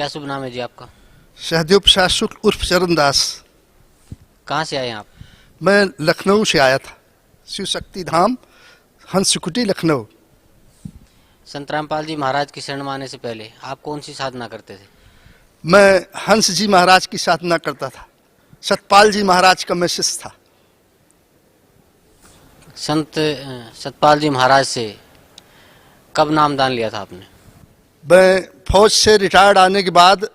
क्या शुभ नाम है जी आपका? सहदेव प्रसाद शुक्ल उर्फ चरण दास। कहाँ से आए हैं आप? मैं लखनऊ से आया था, शिव शक्ति धाम हंस कुटी लखनऊ। संत रामपाल जी महाराज की शरण में आने से पहले आप कौन सी साधना करते थे? मैं हंस जी महाराज की साधना करता था। सतपाल जी महाराज का मैं शिष्य था। संत सतपाल जी महाराज से कब नामदान लिया था आपने? मैं फौज से रिटायर्ड आने के बाद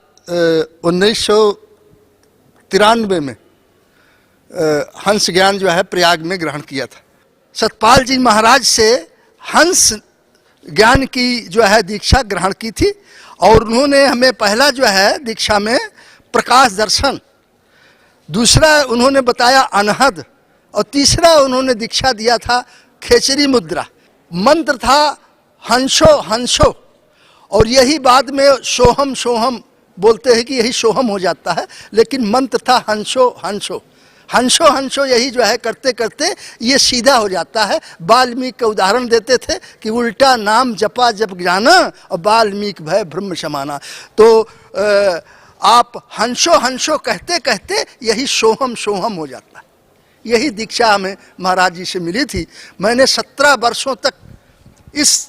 1993 में हंस ज्ञान जो है प्रयाग में ग्रहण किया था। सतपाल जी महाराज से हंस ज्ञान की जो है दीक्षा ग्रहण की थी और उन्होंने हमें पहला जो है दीक्षा में प्रकाश दर्शन, दूसरा उन्होंने बताया अनहद और तीसरा उन्होंने दीक्षा दिया था खेचरी मुद्रा। मंत्र था हंसो हंसो और यही बाद में सोहम सोहम बोलते हैं कि यही सोहम हो जाता है, लेकिन मंत्र था हंसो हंसो हंसो हंसो। यही जो है करते करते ये सीधा हो जाता है। वाल्मीकि का उदाहरण देते थे कि उल्टा नाम जपा जप जाना और वाल्मीकि भय ब्रह्म समाना। तो आप हंसो हंसो कहते कहते यही सोहम सोहम हो जाता है। यही दीक्षा हमें महाराज जी से मिली थी। मैंने 17 वर्षों तक इस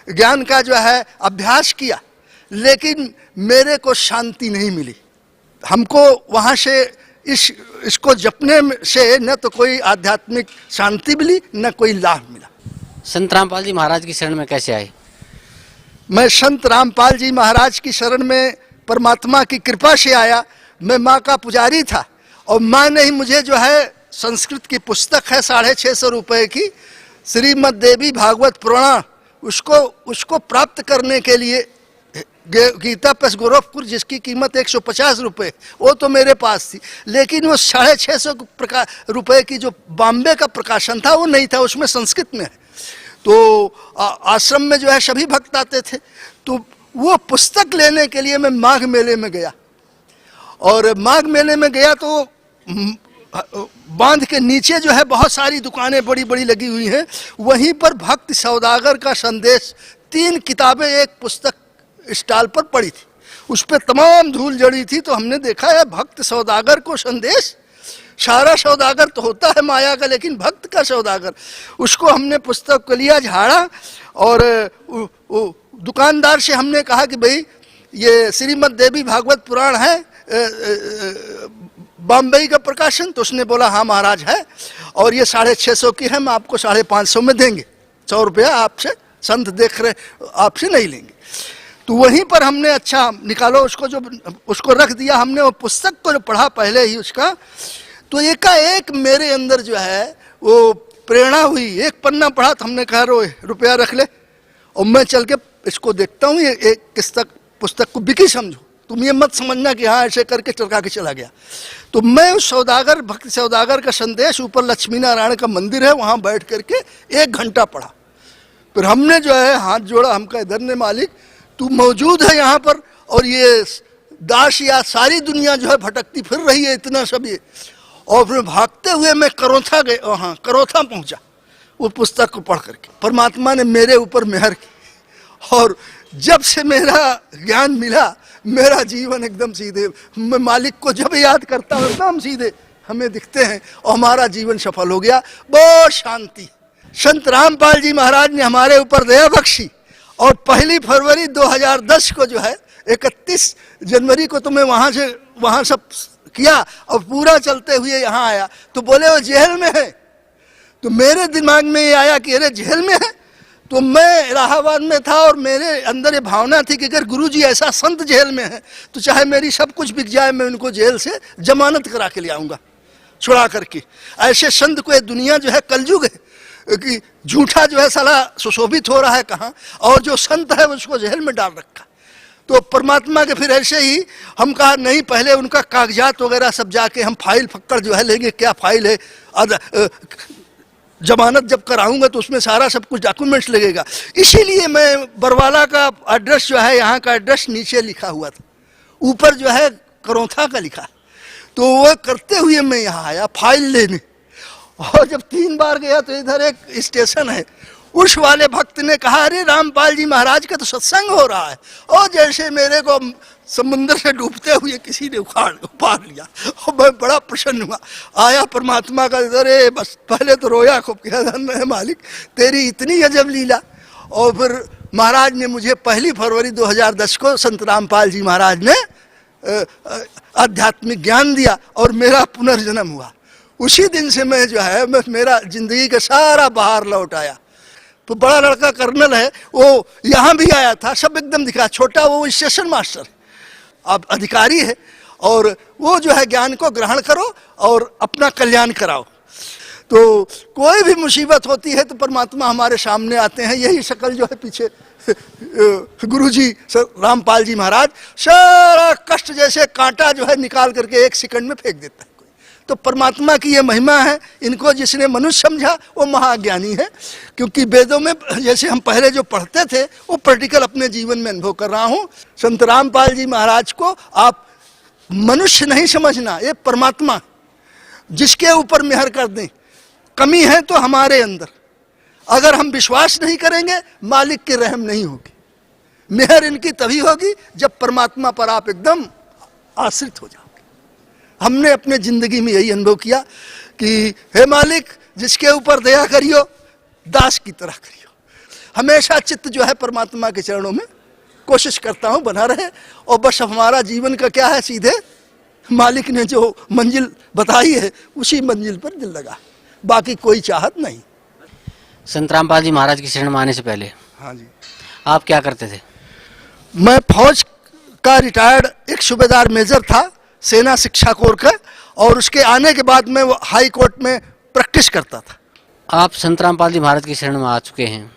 ज्ञान का जो है अभ्यास किया, लेकिन मेरे को शांति नहीं मिली। हमको वहाँ से इसको जपने से न तो कोई आध्यात्मिक शांति मिली न कोई लाभ मिला। संत रामपाल जी महाराज की शरण में कैसे आए? मैं संत रामपाल जी महाराज की शरण में परमात्मा की कृपा से आया। मैं माँ का पुजारी था और माँ ने ही मुझे जो है संस्कृत की पुस्तक है 650 रुपये की, श्रीमद् देवी भागवत पुराण, उसको प्राप्त करने के लिए गीता प्रेस गोरखपुर, जिसकी कीमत 150 रुपये, वो तो मेरे पास थी, लेकिन वो 650 रुपये की जो बॉम्बे का प्रकाशन था वो नहीं था, उसमें संस्कृत में है। तो आश्रम में जो है सभी भक्त आते थे, तो वो पुस्तक लेने के लिए मैं माघ मेले में गया और माघ मेले में गया तो बांध के नीचे जो है बहुत सारी दुकानें बड़ी बड़ी लगी हुई हैं। वहीं पर भक्त सौदागर का संदेश 3 किताबें एक पुस्तक स्टॉल पर पड़ी थी, उस पर तमाम धूल जड़ी थी। तो हमने देखा है भक्त सौदागर को संदेश, सारा सौदागर तो होता है माया का, लेकिन भक्त का सौदागर, उसको हमने पुस्तक को लिया, झाड़ा और दुकानदार से हमने कहा कि भाई ये श्रीमद् देवी भागवत पुराण है बॉम्बे का प्रकाशन। तो उसने बोला हाँ महाराज है और ये 650 की है, हम आपको 550 में देंगे, 100 रुपया आपसे संत देख रहे आपसे नहीं लेंगे। तो वहीं पर हमने अच्छा निकालो उसको रख दिया। हमने वो पुस्तक को जो पढ़ा पहले ही उसका, तो एकाएक मेरे अंदर जो है वो प्रेरणा हुई। एक पन्ना पढ़ा तो हमने कहा रुपया रख ले और मैं चल के इसको देखता हूँ, ये एक पुस्तक को बिकी समझो, तुम ये मत समझना कि हाँ ऐसे करके चरका के चला गया। तो मैं उस सौदागर भक्त सौदागर का संदेश, ऊपर लक्ष्मी नारायण का मंदिर है, वहाँ बैठ करके 1 घंटा पढ़ा। फिर हमने जो है हाथ जोड़ा, हम कहे धन्य मालिक तू मौजूद है यहाँ पर और ये दास या सारी दुनिया जो है भटकती फिर रही है इतना सब ये। और फिर भागते हुए मैं करोथा गए, हाँ करोथा पहुँचा वो पुस्तक को पढ़ करके। परमात्मा ने मेरे ऊपर मेहर की और जब से मेरा ज्ञान मिला मेरा जीवन एकदम सीधे, मैं मालिक को जब याद करता हूँ एकदम सीधे हमें दिखते हैं और हमारा जीवन सफल हो गया। बहुत शांति। संत रामपाल जी महाराज ने हमारे ऊपर दया बख्शी और 1 फरवरी 2010 को जो है 31 जनवरी को तो मैं वहाँ सब किया और पूरा चलते हुए यहाँ आया। तो बोले वो जेल में है, तो मेरे दिमाग में ये आया कि अरे जेल में है। तो मैं इलाहाबाद में था और मेरे अंदर ये भावना थी कि अगर गुरुजी ऐसा संत जेल में है तो चाहे मेरी सब कुछ बिक जाए, मैं उनको जेल से जमानत करा के ले आऊँगा छुड़ा करके। ऐसे संत को ये दुनिया जो है कलयुग है कि झूठा जो है साला सुशोभित हो रहा है कहाँ, और जो संत है उसको जेल में डाल रखा। तो परमात्मा के फिर ऐसे ही हम कहा नहीं, पहले उनका कागजात वगैरह सब जाके हम फाइल फक्कड़ जो है लेंगे, क्या फाइल है, जमानत जब कराऊंगा तो उसमें सारा सब कुछ डॉक्यूमेंट्स लगेगा। इसीलिए मैं बरवाला का एड्रेस जो है, यहाँ का एड्रेस नीचे लिखा हुआ था, ऊपर जो है करोथा का लिखा। तो वो करते हुए मैं यहाँ आया फाइल लेने, और जब 3 बार गया तो इधर एक स्टेशन है, उस वाले भक्त ने कहा, अरे रामपाल जी महाराज का तो सत्संग हो रहा है, और जैसे मेरे को समुद्र से डूबते हुए किसी ने उपार लिया, और मैं बड़ा प्रसन्न हुआ। आया परमात्मा का, अरे बस पहले तो रोया खूब, क्या धन्य है मालिक तेरी इतनी अजब लीला। और फिर महाराज ने मुझे 1 फरवरी 2010 को संत रामपाल जी महाराज ने आध्यात्मिक ज्ञान दिया और मेरा पुनर्जन्म हुआ। उसी दिन से मैं जो है मेरा जिंदगी का सारा बहार लौट आया। तो बड़ा लड़का कर्नल है, वो यहाँ भी आया था, सब एकदम दिखा। छोटा वो स्टेशन मास्टर है, अब अधिकारी है, और वो जो है ज्ञान को ग्रहण करो और अपना कल्याण कराओ। तो कोई भी मुसीबत होती है तो परमात्मा हमारे सामने आते हैं। यही शक्ल जो है पीछे गुरुजी रामपाल जी महाराज, सारा कष्ट जैसे कांटा जो है निकाल करके 1 सेकंड में फेंक देता है कोई। तो परमात्मा की ये महिमा है। इनको जिसने मनुष्य समझा वो महाज्ञानी है, क्योंकि वेदों में जैसे हम पहले जो पढ़ते थे वो प्रैक्टिकल अपने जीवन में अनुभव कर रहा हूँ। संत रामपाल जी महाराज को आप मनुष्य नहीं समझना, ये परमात्मा जिसके ऊपर मेहर कर दें। कमी है तो हमारे अंदर, अगर हम विश्वास नहीं करेंगे मालिक की रहम नहीं होगी। मेहर इनकी तभी होगी जब परमात्मा पर आप एकदम आश्रित हो जाओगे। हमने अपने जिंदगी में यही अनुभव किया कि हे मालिक जिसके ऊपर दया करियो दास की तरह करियो। हमेशा चित्त जो है परमात्मा के चरणों में कोशिश करता हूँ बना रहे, और बस हमारा जीवन का क्या है, सीधे मालिक ने जो मंजिल बताई है उसी मंजिल पर दिल लगा, बाकी कोई चाहत नहीं। संत रामपाल जी महाराज की शरण में आने से पहले हाँ जी, आप क्या करते थे? मैं फौज का रिटायर्ड एक सूबेदार मेजर था, सेना शिक्षा कोर का, और उसके आने के बाद मैं हाई कोर्ट में प्रैक्टिस करता था। आप संत रामपाल जी महाराज की शरण में आ चुके हैं,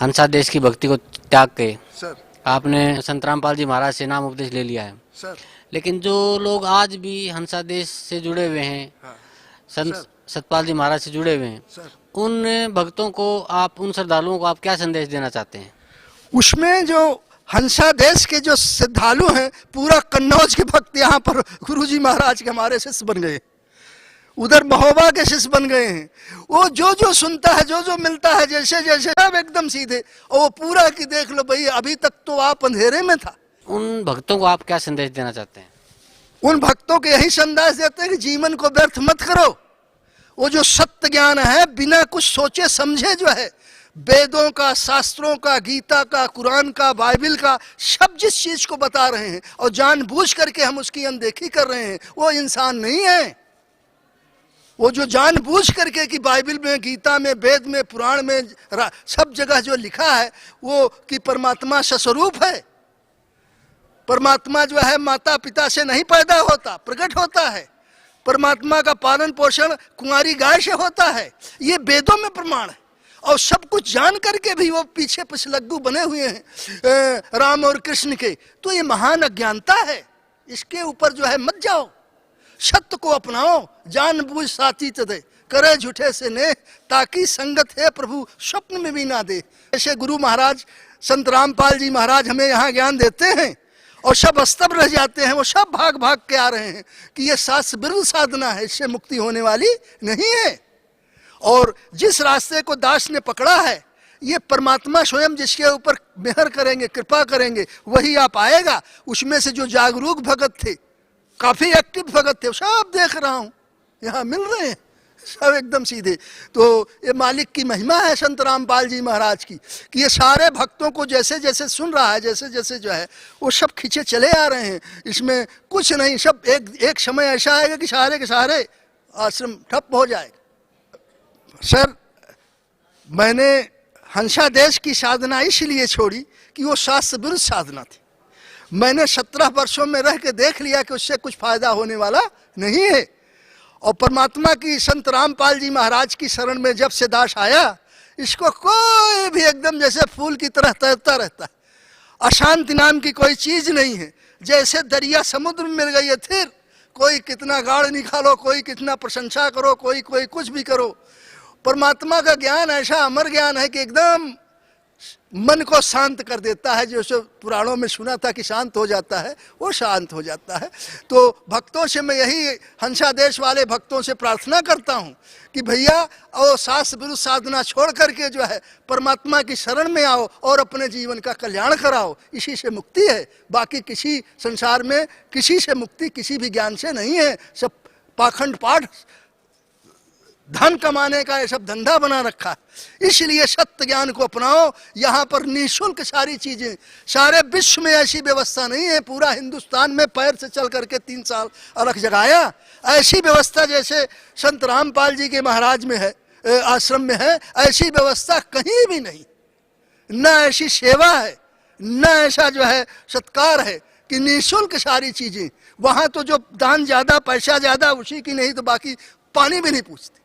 हंसा देश की भक्ति को त्याग के सर, आपने संत रामपाल जी महाराज से नाम उपदेश ले लिया है। सर, लेकिन जो लोग आज भी हंसा देश से जुड़े हुए हैं, हाँ, संत सतपाल जी महाराज से जुड़े हुए हैं, सर, उन भक्तों को आप, उन श्रद्धालुओं को आप क्या संदेश देना चाहते हैं? उसमें जो हंसा देश के जो श्रद्धालु हैं, पूरा कन्नौज के भक्त यहाँ पर गुरुजी महाराज के हमारे शिष्य बन गए, उधर महोबा के शिष्य बन गए हैं। वो जो जो सुनता है, जो जो मिलता है, जैसे जैसे सब एकदम सीधे, और वो पूरा की देख लो भाई, अभी तक तो आप अंधेरे में था। उन भक्तों को आप क्या संदेश देना चाहते हैं? उन भक्तों के यही संदेश देते हैं कि जीवन को व्यर्थ मत करो। वो जो सत्य ज्ञान है, बिना कुछ सोचे समझे जो है, वेदों का, शास्त्रों का, गीता का, कुरान का, बाइबल का, सब जिस चीज को बता रहे हैं और जानबूझ करके हम उसकी अनदेखी कर रहे हैं, वो इंसान नहीं है। वो जो जानबूझ करके कि बाइबल में, गीता में, वेद में, पुराण में, सब जगह जो लिखा है वो कि परमात्मा सस्वरूप है। परमात्मा जो है माता पिता से नहीं पैदा होता, प्रकट होता है। परमात्मा का पालन पोषण कुंवारी गाय से होता है, ये वेदों में प्रमाण है। और सब कुछ जान करके भी वो पीछे पिछलग्गू बने हुए हैं राम और कृष्ण के, तो ये महान अज्ञानता है। इसके ऊपर जो है मत जाओ, सत्य को अपनाओ, जानबूझ साथी तदे करे झूठे से ने, ताकि संगत है प्रभु स्वप्न में भी ना दे। ऐसे गुरु महाराज संत रामपाल जी महाराज हमें यहाँ ज्ञान देते हैं और सब स्तब्ध रह जाते हैं। वो सब भाग भाग के आ रहे हैं कि ये शास्त्र विरुद्ध साधना है, इससे मुक्ति होने वाली नहीं है। और जिस रास्ते को दास ने पकड़ा है, ये परमात्मा स्वयं जिसके ऊपर मेहर करेंगे, कृपा करेंगे, वही आप आएगा। उसमें से जो जागरूक भगत थे, काफी एक्टिव भगत थे, सब देख रहा हूं यहाँ मिल रहे हैं, सब एकदम सीधे। तो ये मालिक की महिमा है संत रामपाल जी महाराज की, कि ये सारे भक्तों को जैसे जैसे सुन रहा है, जैसे जैसे जो है वो सब खींचे चले आ रहे हैं। इसमें कुछ नहीं, सब एक समय ऐसा आएगा कि सारे के सारे आश्रम ठप हो जाएगा। सर, मैंने हंसा देश की साधना इसलिए छोड़ी कि वो शास्त्र विरुद्ध साधना थी। मैंने 17 वर्षों में रह के देख लिया कि उससे कुछ फायदा होने वाला नहीं है। और परमात्मा की संत रामपाल जी महाराज की शरण में जब से दास आया, इसको कोई भी एकदम जैसे फूल की तरह तैरता रहता है। अशांति नाम की कोई चीज नहीं है। जैसे दरिया समुद्र में मिल गई है, फिर कोई कितना गाढ़ निकालो, कोई कितना प्रशंसा करो, कोई कुछ भी करो, परमात्मा का ज्ञान ऐसा अमर ज्ञान है कि एकदम मन को शांत कर देता है। जैसे पुराणों में सुना था कि शांत हो जाता है, वो शांत हो जाता है। तो भक्तों से मैं यही हंसादेश वाले भक्तों से प्रार्थना करता हूँ कि भैया और शास्त्र विरुद्ध साधना छोड़ करके जो है परमात्मा की शरण में आओ और अपने जीवन का कल्याण कराओ। इसी से मुक्ति है, बाकी किसी संसार में किसी से मुक्ति किसी भी ज्ञान से नहीं है। सब पाखंड पाठ, धन कमाने का ये सब धंधा बना रखा है। इसलिए सत्य ज्ञान को अपनाओ। यहाँ पर निःशुल्क सारी चीजें, सारे विश्व में ऐसी व्यवस्था नहीं है। पूरा हिंदुस्तान में पैर से चल करके 3 साल अलग जगाया। ऐसी व्यवस्था जैसे संत रामपाल जी के महाराज में है, आश्रम में है, ऐसी व्यवस्था कहीं भी नहीं। न ऐसी सेवा है, न ऐसा जो है सत्कार है कि निःशुल्क सारी चीजें। वहाँ तो जो दान ज्यादा पैसा ज्यादा उसी की, नहीं तो बाकी पानी भी नहीं पूछते।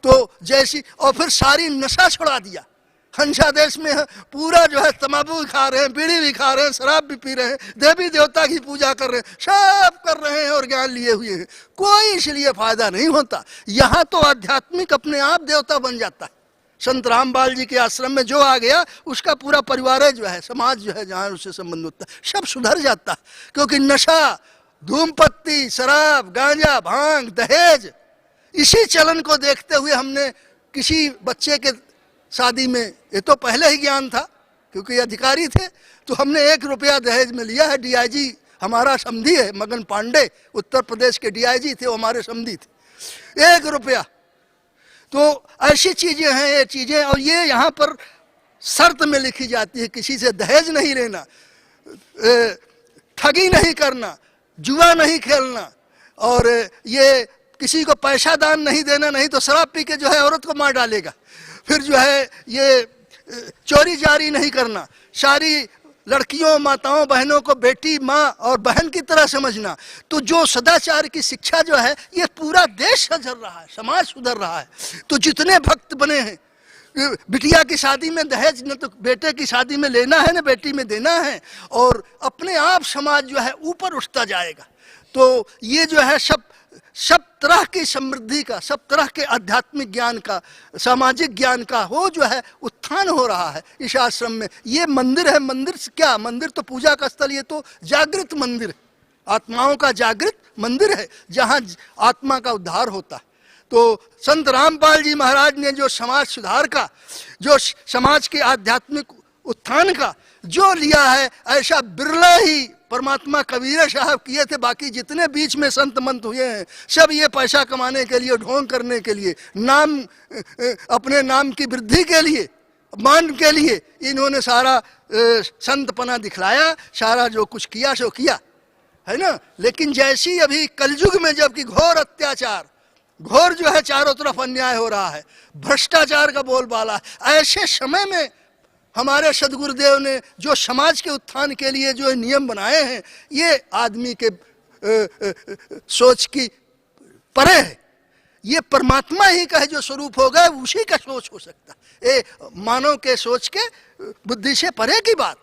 तो जैसी, और फिर सारी नशा छुड़ा दिया। हंसादेश में पूरा जो है तंबाकू भी खा रहे हैं, बीड़ी भी खा रहे हैं, शराब भी पी रहे हैं, देवी देवता की पूजा कर रहे हैं, सब कर रहे हैं और ज्ञान लिए हुए हैं। कोई इसलिए फायदा नहीं होता। यहाँ तो आध्यात्मिक अपने आप देवता बन जाता है। संत रामपाल जी के आश्रम में जो आ गया उसका पूरा परिवार जो है, समाज जो है जहाँ उससे संबंध होता है, सब सुधर जाता है। क्योंकि नशा, धूमपत्ती, शराब, गांजा, भांग, दहेज, इसी चलन को देखते हुए हमने किसी बच्चे के शादी में, ये तो पहले ही ज्ञान था क्योंकि अधिकारी थे, तो हमने 1 रुपया दहेज में लिया है। डीआईजी हमारा समधी है, मगन पांडे, उत्तर प्रदेश के डीआईजी थे, वो हमारे समधी थे। 1 रुपया। तो ऐसी चीजें हैं ये चीजें। और ये यहाँ पर शर्त में लिखी जाती है, किसी से दहेज नहीं लेना, ठगी नहीं करना, जुआ नहीं खेलना, और ये किसी को पैसा दान नहीं देना, नहीं तो शराब पी के जो है औरत को मार डालेगा। फिर जो है ये चोरी जारी नहीं करना, सारी लड़कियों, माताओं, बहनों को बेटी, माँ और बहन की तरह समझना। तो जो सदाचार की शिक्षा जो है, ये पूरा देश सुधर रहा है, समाज सुधर रहा है। तो जितने भक्त बने हैं, बिटिया की शादी में दहेज न तो बेटे की शादी में लेना है, न बेटी में देना है, और अपने आप समाज जो है ऊपर उठता जाएगा। तो ये जो है सब तरह की समृद्धि का, सब तरह के आध्यात्मिक ज्ञान का, सामाजिक ज्ञान का वो जो है उत्थान हो रहा है इस आश्रम में। ये मंदिर है, मंदिर क्या, मंदिर तो पूजा का स्थल, ये तो जागृत मंदिर है, आत्माओं का जागृत मंदिर है जहाँ आत्मा का उद्धार होता है। तो संत रामपाल जी महाराज ने जो समाज सुधार का, जो समाज के आध्यात्मिक उत्थान का जो लिया है, ऐसा बिरला ही परमात्मा कबीर साहब किए थे। बाकी जितने बीच में संत मंत हुए हैं, सब ये पैसा कमाने के लिए, ढोंग करने के लिए, नाम, अपने नाम की वृद्धि के लिए, मान के लिए इन्होंने सारा संतपना दिखलाया, सारा जो कुछ किया सो किया है ना। लेकिन जैसी अभी कलयुग में जबकि घोर अत्याचार, घोर जो है चारों तरफ अन्याय हो रहा है, भ्रष्टाचार का बोलबाला है, ऐसे समय में हमारे सदगुरुदेव ने जो समाज के उत्थान के लिए जो नियम बनाए हैं, ये आदमी के सोच की परे है। ये परमात्मा ही का है जो स्वरूप होगा, उसी का सोच हो सकता है। ये मानव के सोच के बुद्धि से परे की बात।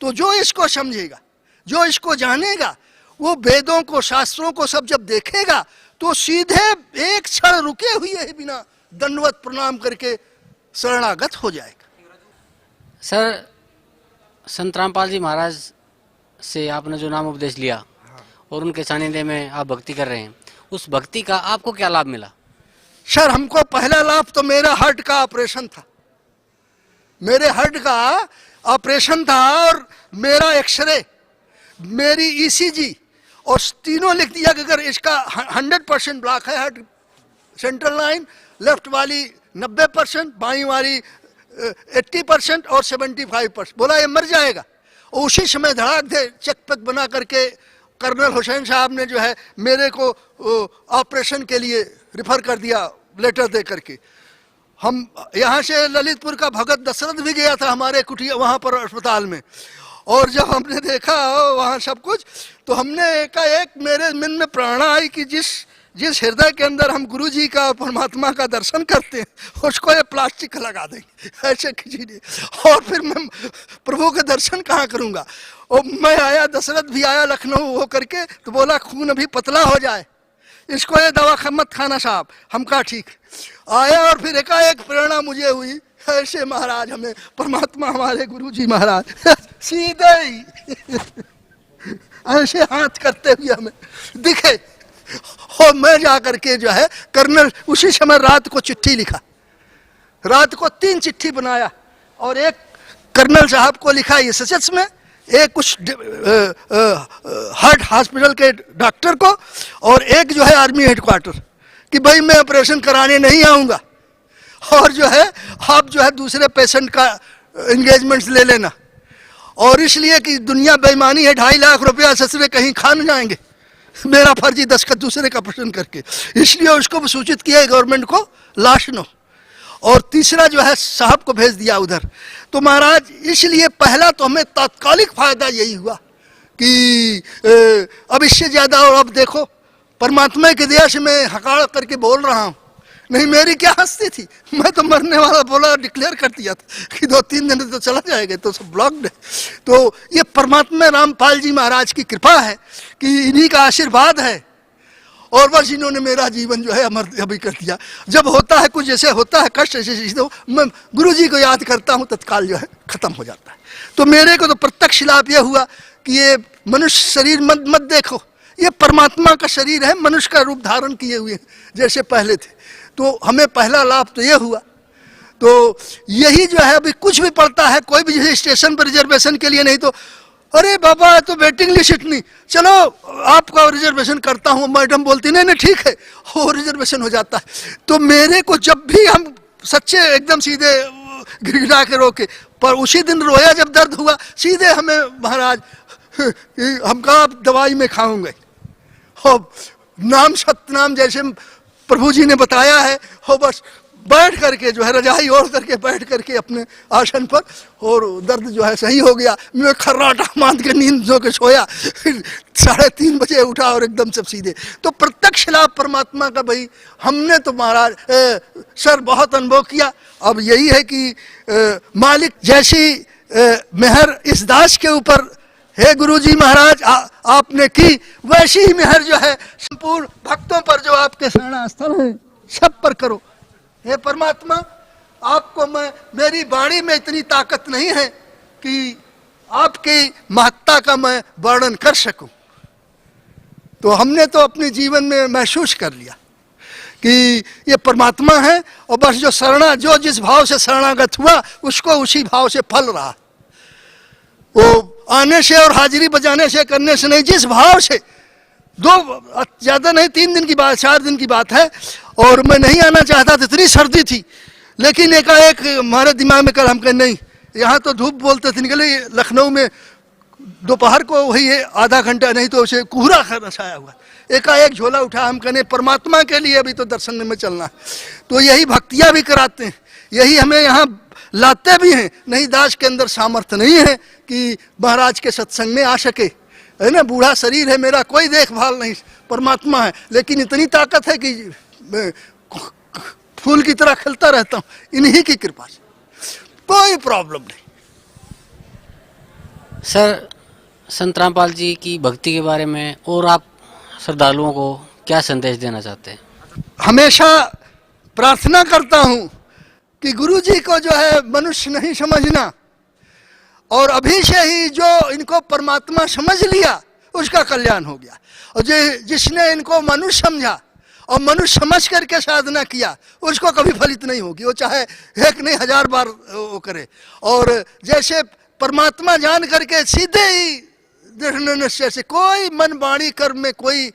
तो जो इसको समझेगा, जो इसको जानेगा, वो वेदों को, शास्त्रों को सब जब देखेगा तो सीधे एक क्षण रुके हुए ही बिना दंडवत प्रणाम करके शरणागत हो जाएगा। सर, संत रामपाल जी महाराज से आपने जो नाम उपदेश लिया और उनके सानिध्य में आप भक्ति कर रहे हैं, उस भक्ति का आपको क्या लाभ मिला? सर, हमको पहला लाभ तो मेरा हार्ट का ऑपरेशन था। मेरे हार्ट का ऑपरेशन था और मेरा एक्सरे, मेरी ईसीजी, और तीनों लिख दिया कि अगर इसका 100% ब्लॉक है हार्ट, सेंट्रल लाइन, लेफ्ट वाली 90%, बाईं वाली 80% और 75%। बोला ये मर जाएगा। और उसी समय धड़ाक दे चेक पेक बना करके कर्नल हुसैन साहब ने जो है मेरे को ऑपरेशन के लिए रिफर कर दिया, लेटर दे करके। हम यहाँ से ललितपुर का भगत दशरथ भी गया था हमारे कुटिया वहाँ पर अस्पताल में, और जब हमने देखा वहाँ सब कुछ, तो हमने एकाएक मेरे मन में प्रेरणा आई कि जिस हृदय के अंदर हम गुरु जी का, परमात्मा का दर्शन करते हैं, उसको ये प्लास्टिक लगा देंगे ऐसे किसी ने, और फिर मैं प्रभु के दर्शन कहाँ करूँगा। और मैं आया, दशरथ भी आया लखनऊ हो करके, तो बोला खून अभी पतला हो जाए, इसको ये दवा मत खाना साहब। हम कहा ठीक। आया और फिर एकाएक प्रेरणा मुझे हुई ऐसे महाराज हमें परमात्मा हमारे गुरु जी महाराज सीधे ही ऐसे हाथ करते हुए हमें दिखे। और मैं जा करके जो है कर्नल उसी समय रात को चिट्ठी लिखा, रात को 3 चिट्ठी बनाया और एक कर्नल साहब को लिखा एसएसएस में, एक कुछ हार्ट हॉस्पिटल के डॉक्टर को, और एक जो है आर्मी हेडक्वार्टर कि भाई मैं ऑपरेशन कराने नहीं आऊँगा, और जो है आप जो है दूसरे पेशेंट का एंगेजमेंट्स ले लेना, और इसलिए कि दुनिया बेईमानी है, 2.5 लाख रुपया ससुरे कहीं खा न जाएंगे मेरा फर्जी दस्तखत दूसरे का ऑपरेशन करके, इसलिए उसको सूचित किया गवर्नमेंट को लाश नो। और तीसरा जो है साहब को भेज दिया उधर। तो महाराज इसलिए पहला तो हमें तात्कालिक फायदा यही हुआ कि अब इससे ज़्यादा, और अब देखो परमात्मा के दया से मैं हकार करके बोल रहा हूँ, नहीं मेरी क्या हस्ती थी, मैं तो मरने वाला बोला डिक्लेयर कर दिया था कि 2-3 दिन तो चला जाएगा, तो सब ब्लॉक्ड है। तो ये परमात्मा रामपाल जी महाराज की कृपा है कि इन्हीं का आशीर्वाद है, और बस इन्होंने मेरा जीवन जो है अमर अभी कर दिया। जब होता है कुछ जैसे होता है कष्ट ऐसे, तो मैं गुरु जी को याद करता हूँ, तत्काल जो है खत्म हो जाता है। तो मेरे को तो प्रत्यक्ष लाभ यह हुआ कि ये मनुष्य शरीर मत देखो, ये परमात्मा का शरीर है, मनुष्य का रूप धारण किए हुए जैसे पहले थे। तो हमें पहला लाभ तो यह हुआ। तो यही जो है अभी कुछ भी पड़ता है, कोई भी जैसे स्टेशन पर रिजर्वेशन के लिए, नहीं तो अरे बाबा तो वेटिंग लिस्ट इतनी, चलो आपका रिजर्वेशन करता हूँ, मैडम बोलती नहीं नहीं ठीक है, वो रिजर्वेशन हो जाता है। तो मेरे को जब भी हम सच्चे एकदम सीधे गिड़गिड़ा के रोके, पर उसी दिन रोया जब दर्द हुआ, सीधे हमें महाराज हम कहा दवाई में खाऊंगे, हो नाम सतनाम जैसे प्रभु जी ने बताया है, हो बस बैठ करके जो है रजाई ओढ़ करके बैठ करके अपने आसन पर, और दर्द जो है सही हो गया। मैं खर्राटा बांध के नींद जो के सोया, 3:30 बजे उठा और एकदम सब सीधे। तो प्रत्यक्ष लाभ परमात्मा का भाई हमने तो महाराज सर बहुत अनुभव किया। अब यही है कि मालिक जैसी मेहर इस दास के ऊपर हे गुरु जी महाराज आपने की, वैसी ही मेहर जो है संपूर्ण भक्तों पर जो आपके शरणास्थल हैं सब पर करो। हे परमात्मा आपको मेरी वाणी में इतनी ताकत नहीं है कि आपकी महत्ता का मैं वर्णन कर सकूं। तो हमने तो अपने जीवन में महसूस कर लिया कि ये परमात्मा है, और बस जो जिस भाव से शरणागत हुआ उसको उसी भाव से फल रहा। वो आने से और हाजिरी बजाने से करने से नहीं, जिस भाव से, 2 ज़्यादा नहीं 3 दिन की बात 4 दिन की बात है, और मैं नहीं आना चाहता था, इतनी सर्दी थी, लेकिन एकाएक हमारे दिमाग में कल हम कहें नहीं, यहाँ तो धूप बोलते थे निकले, लखनऊ में दोपहर को वही आधा घंटा नहीं तो उसे कोहरा छाया हुआ, एकाएक झोला उठा, हम कहने परमात्मा के लिए अभी तो दर्शन में चलना है। तो यही भक्तियाँ भी कराते हैं, यही हमें यहाँ लाते भी हैं। नहीं दास के अंदर सामर्थ्य नहीं है कि महाराज के सत्संग में आ सके, है ना, बूढ़ा शरीर है मेरा, कोई देखभाल नहीं, परमात्मा है, लेकिन इतनी ताकत है कि मैं फूल की तरह खिलता रहता हूँ इन्हीं की कृपा से, कोई प्रॉब्लम नहीं। सर संत रामपाल जी की भक्ति के बारे में और आप श्रद्धालुओं को क्या संदेश देना चाहते हैं? हमेशा प्रार्थना करता हूँ कि गुरु जी को जो है मनुष्य नहीं समझना, और अभी से ही जो इनको परमात्मा समझ लिया उसका कल्याण हो गया, और जिसने इनको मनुष्य समझा और मनुष्य समझ करके साधना किया उसको कभी फलित नहीं होगी, वो चाहे 1 नहीं 1000 बार वो करे। और जैसे परमात्मा जान करके सीधे ही दृढ़ निश्चय से, कोई मन वाणी कर्म में कोई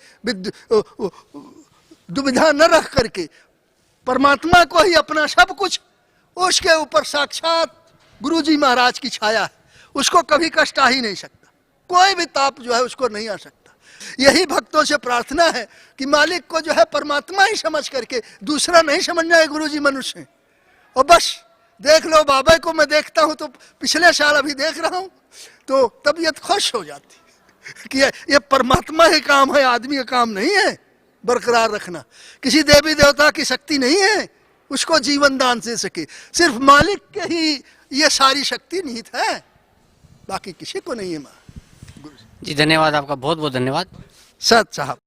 दुविधा न रख करके परमात्मा को ही अपना सब कुछ, उसके ऊपर साक्षात गुरु जी महाराज की छाया है, उसको कभी कष्ट आ ही नहीं सकता, कोई भी ताप जो है उसको नहीं आ सकता। यही भक्तों से प्रार्थना है कि मालिक को जो है परमात्मा ही समझ करके, दूसरा नहीं समझना है गुरु जी मनुष्य है। और बस देख लो, बाबा को मैं देखता हूँ तो पिछले साल अभी देख रहा हूँ तो तबीयत खुश हो जाती कि ये परमात्मा ही काम है, आदमी का काम नहीं है बरकरार रखना, किसी देवी देवता की शक्ति नहीं है उसको जीवन दान दे सके, सिर्फ मालिक के ही ये सारी शक्ति निहित है, बाकी किसी को नहीं है। माँ जी धन्यवाद, आपका बहुत बहुत धन्यवाद। सत साहब।